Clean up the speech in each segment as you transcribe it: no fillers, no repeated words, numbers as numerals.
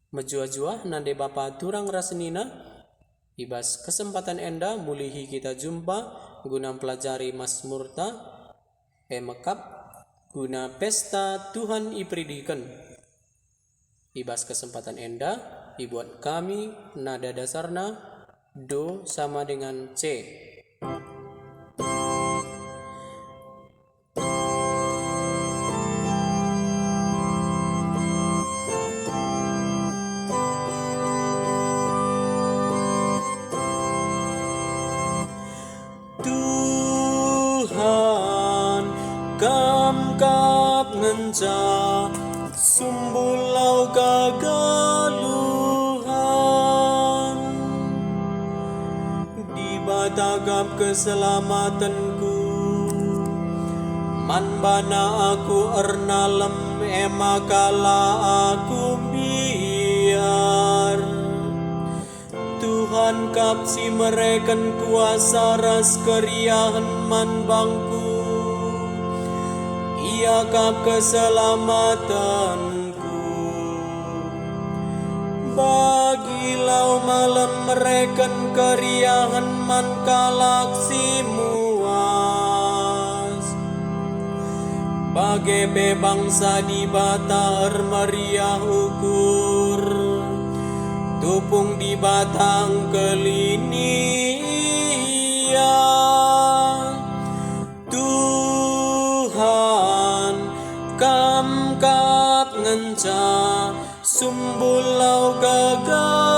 Menjua-jua nande bapa turang rasenina ibas kesempatan enda mulihi kita jumpa guna pelajari Mazmurta mekap guna pesta Tuhan ipridikan. Ibas kesempatan enda dibuat kami nada dasarna do sama dengan C. Tuhan kam kap ngenca sumbulau kagaluhan di batagap keselamatanku man bana aku ernalem emakala aku biar Tuhan kapsi mereken kuasa ras keriahan man bangku ia kap keselamatanku bagilau malam mereken keriahan man kalaksi muas bagai bebangsa di bata meriah ukur tupung di batang kelinia Tuhan kam kap ngenca sumbulau kagaluhan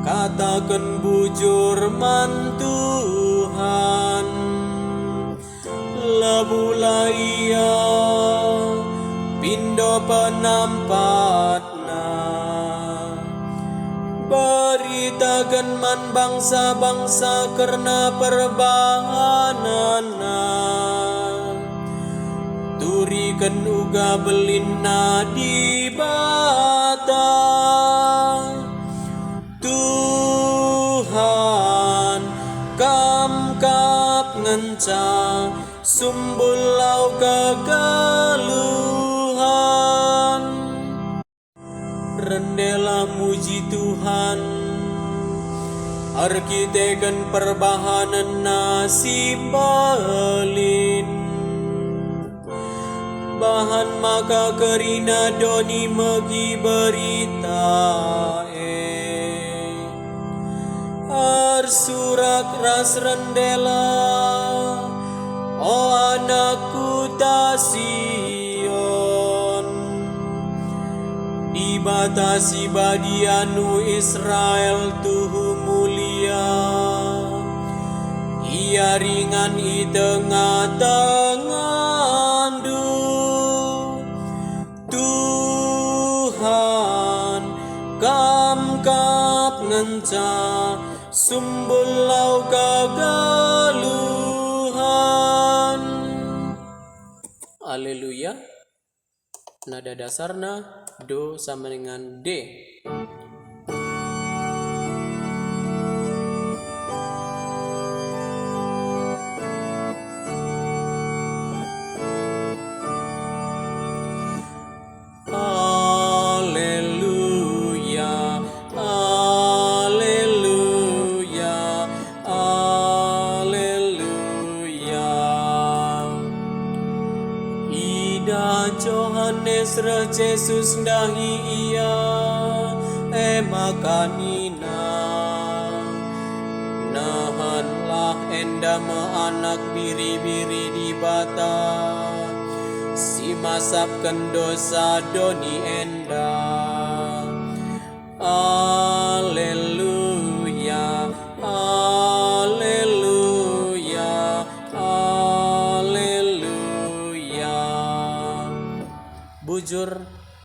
katakan bujur man Tuhan lebula ia pindo penampatna beritakan man bangsa-bangsa karena perbahanana turikan uga belina di bata Tuhan kam kap ngenca sumbulau kagaluhan rendelah muji Tuhan arkiteken perbahanan nasi balin bahan maka kerina doni megi berita arsurak ras rendela o anakku tasion dibatasi badianu Israel tuhu mulia ia ringan i tengah-tengah Tuhan kam kap ngenca sumbulau kagaluhan. Haleluya. Nada dasarna do sama dengan D. Johannes Yesus dahi ia makanina nahanlah enda anak biri-biri di bata si masapkan dosa doni enda